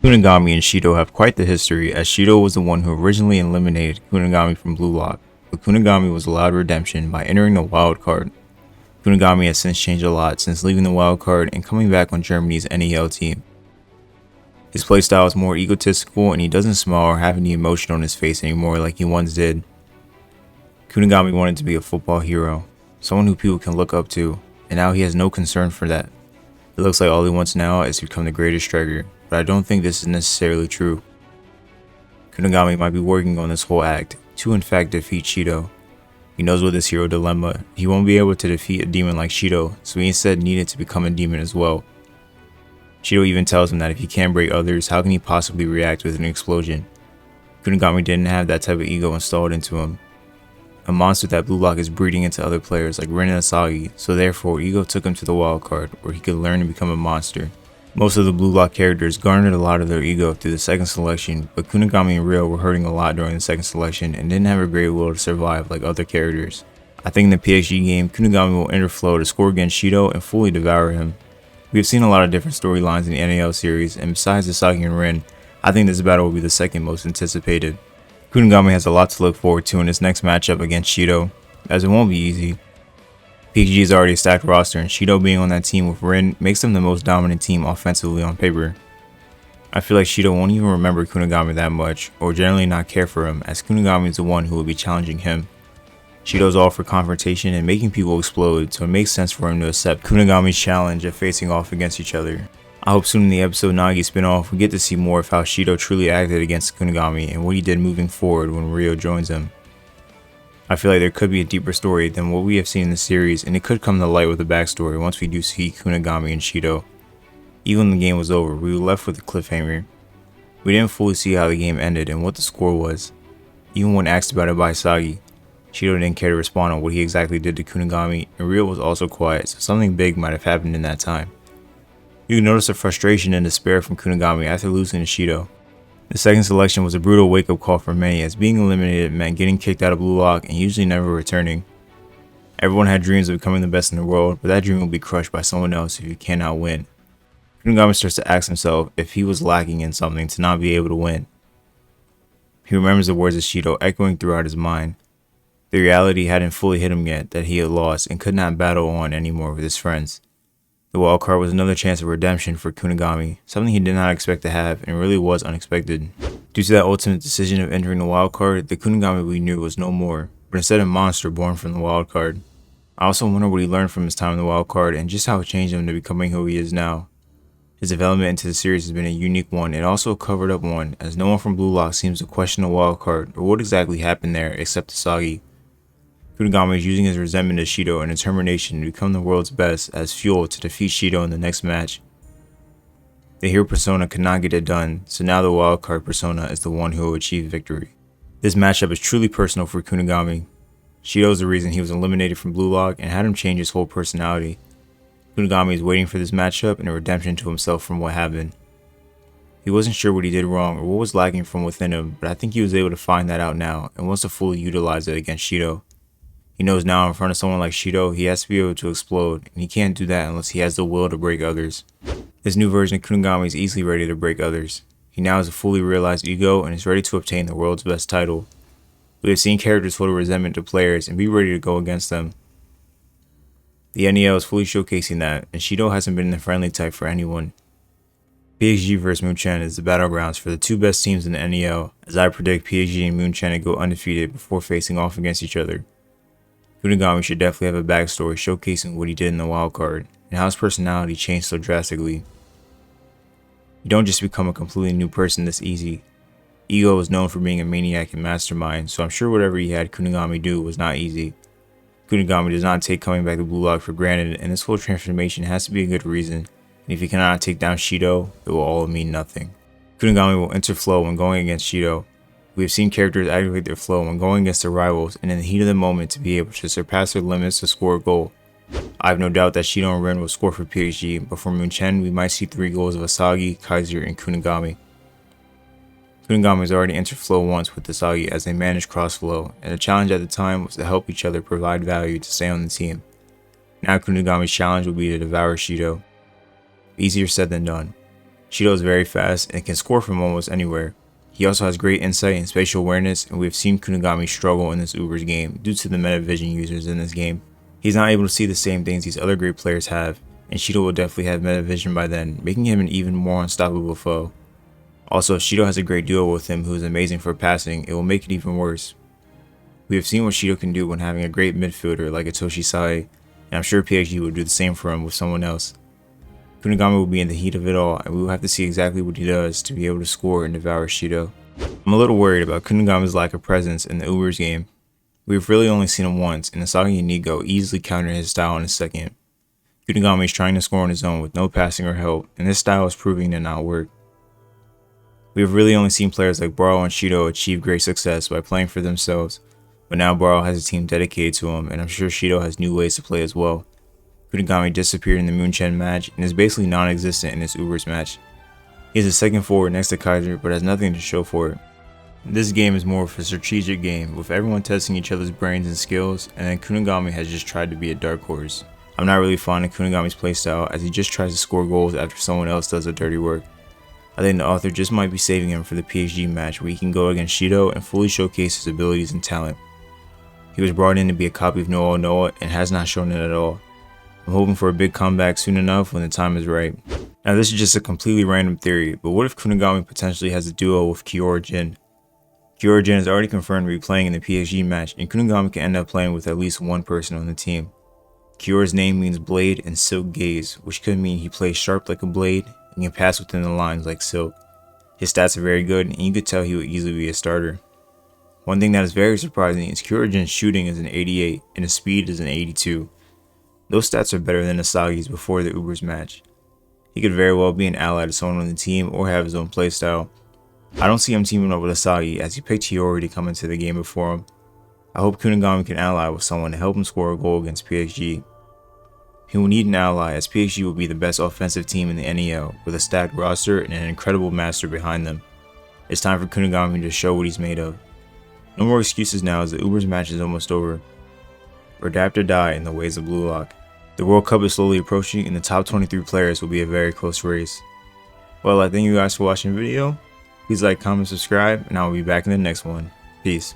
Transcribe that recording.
Kunigami and Shidou have quite the history, as Shidou was the one who originally eliminated Kunigami from Blue Lock, but Kunigami was allowed redemption by entering the Wildcard. Kunigami has since changed a lot since leaving the Wildcard and coming back on Germany's NEL team. His playstyle is more egotistical and he doesn't smile or have any emotion on his face anymore like he once did. Kunigami wanted to be a football hero, someone who people can look up to, and now he has no concern for that. It looks like all he wants now is to become the greatest striker, but I don't think this is necessarily true. Kunigami might be working on this whole act to in fact defeat Shidou. He knows with his hero dilemma, he won't be able to defeat a demon like Shidou, so he instead needed to become a demon as well. Shidou even tells him that if he can't break others, how can he possibly react with an explosion? Kunigami didn't have that type of ego installed into him. A monster that Blue Lock is breeding into other players like Rin and Asagi, so therefore Ego took him to the Wildcard where he could learn to become a monster. Most of the Blue Lock characters garnered a lot of their ego through the second selection, but Kunigami and Ryo were hurting a lot during the second selection and didn't have a great will to survive like other characters. I think in the PXG game, Kunigami will enter flow to score against Shidou and fully devour him. We have seen a lot of different storylines in the NAL series, and besides Asagi and Rin, I think this battle will be the second most anticipated. Kunigami has a lot to look forward to in his next matchup against Shidou, as it won't be easy. PXG is already a stacked roster, and Shidou being on that team with Rin makes them the most dominant team offensively on paper. I feel like Shidou won't even remember Kunigami that much, or generally not care for him, as Kunigami is the one who will be challenging him. Shidou's all for confrontation and making people explode, so it makes sense for him to accept Kunigami's challenge of facing off against each other. I hope soon in the episode Nagi spin-off we get to see more of how Shidou truly acted against Kunigami and what he did moving forward when Ryo joins him. I feel like there could be a deeper story than what we have seen in the series, and it could come to light with a backstory once we do see Kunigami and Shidou. Even when the game was over, we were left with a cliffhanger. We didn't fully see how the game ended and what the score was. Even when asked about it by Asagi, Shidou didn't care to respond on what he exactly did to Kunigami, and Ryo was also quiet, so something big might have happened in that time. You can notice the frustration and despair from Kunigami after losing to Shidou. The second selection was a brutal wake-up call for many, as being eliminated meant getting kicked out of Blue Lock and usually never returning. Everyone had dreams of becoming the best in the world, but that dream will be crushed by someone else if you cannot win. Kunigami starts to ask himself if he was lacking in something to not be able to win. He remembers the words of Shidou echoing throughout his mind. The reality hadn't fully hit him yet that he had lost and could not battle on anymore with his friends. The wildcard was another chance of redemption for Kunigami, something he did not expect to have and really was unexpected. Due to that ultimate decision of entering the wildcard, the Kunigami we knew was no more, but instead a monster born from the wildcard. I also wonder what he learned from his time in the wildcard and just how it changed him to becoming who he is now. His development into the series has been a unique one and also a covered up one, as no one from Blue Lock seems to question the wildcard or what exactly happened there except Asagi. Kunigami is using his resentment of Shidou and determination to become the world's best as fuel to defeat Shidou in the next match. The hero persona could not get it done, so now the wildcard persona is the one who will achieve victory. This matchup is truly personal for Kunigami. Shidou is the reason he was eliminated from Blue Lock and had him change his whole personality. Kunigami is waiting for this matchup and a redemption to himself from what happened. He wasn't sure what he did wrong or what was lacking from within him, but I think he was able to find that out now and wants to fully utilize it against Shidou. He knows now in front of someone like Shidou, he has to be able to explode, and he can't do that unless he has the will to break others. This new version of Kunigami is easily ready to break others. He now has a fully realized ego and is ready to obtain the world's best title. We have seen characters hold a resentment to players and be ready to go against them. The NEL is fully showcasing that, and Shidou hasn't been the friendly type for anyone. PXG vs Moonchen is the battlegrounds for the two best teams in the NEL, as I predict PXG and Moonchen to go undefeated before facing off against each other. Kunigami should definitely have a backstory showcasing what he did in the wildcard, and how his personality changed so drastically. You don't just become a completely new person this easy. Ego is known for being a maniac and mastermind, so I'm sure whatever he had Kunigami do was not easy. Kunigami does not take coming back to Blue Lock for granted, and this whole transformation has to be a good reason, and if he cannot take down Shidou, it will all mean nothing. Kunigami will enter flow when going against Shidou. We have seen characters activate their flow when going against their rivals and in the heat of the moment to be able to surpass their limits to score a goal. I have no doubt that Shidou and Rin will score for PXG, but for Moonchen we might see 3 goals of Asagi, Kaiser, and Kunigami. Kunigami has already entered flow once with Asagi as they managed cross flow, and the challenge at the time was to help each other provide value to stay on the team. Now Kunigami's challenge will be to devour Shidou. Easier said than done. Shidou is very fast and can score from almost anywhere. He also has great insight and spatial awareness, and we have seen Kunigami struggle in this Uber's game due to the meta vision users in this game. He's not able to see the same things these other great players have, and Shidou will definitely have meta vision by then, making him an even more unstoppable foe. Also, if Shidou has a great duo with him who is amazing for passing, it will make it even worse. We have seen what Shidou can do when having a great midfielder like a KiiNGKhyy, and I'm sure PXG will do the same for him with someone else. Kunigami will be in the heat of it all, and we will have to see exactly what he does to be able to score and devour Shidou. I'm a little worried about Kunigami's lack of presence in the Uber's game. We've really only seen him once, and Asagi and Nigo easily countered his style in a second. Kunigami is trying to score on his own with no passing or help, and this style is proving to not work. We have really only seen players like Baro and Shidou achieve great success by playing for themselves, but now Baro has a team dedicated to him, and I'm sure Shidou has new ways to play as well. Kunigami disappeared in the Moonchen match and is basically non-existent in this Uber's match. He is a second forward next to Kaiser but has nothing to show for it. This game is more of a strategic game with everyone testing each other's brains and skills, and then Kunigami has just tried to be a dark horse. I'm not really fond of Kunigami's playstyle as he just tries to score goals after someone else does the dirty work. I think the author just might be saving him for the PXG match where he can go against Shidou and fully showcase his abilities and talent. He was brought in to be a copy of Noah Noah and has not shown it at all. I'm hoping for a big comeback soon enough when the time is right. Now this is just a completely random theory, but what if Kunigami potentially has a duo with Kiora Jin? Kiora Jin is already confirmed to be playing in the PXG match, and Kunigami can end up playing with at least one person on the team. Kiora's name means blade and silk gaze, which could mean he plays sharp like a blade and can pass within the lines like silk. His stats are very good, and you could tell he would easily be a starter. One thing that is very surprising is Kiora Jin's shooting is an 88 and his speed is an 82. Those stats are better than Asagi's before the Uber's match. He could very well be an ally to someone on the team or have his own playstyle. I don't see him teaming up with Asagi as he picked Hiyori to come into the game before him. I hope Kunigami can ally with someone to help him score a goal against PXG. He will need an ally as PXG will be the best offensive team in the NEL with a stacked roster and an incredible master behind them. It's time for Kunigami to show what he's made of. No more excuses now as the Uber's match is almost over. Adapt or die in the ways of Blue Lock. The World Cup is slowly approaching and the top 23 players will be a very close race. Well, I thank you guys for watching the video. Please like, comment, subscribe, and I will be back in the next one. Peace.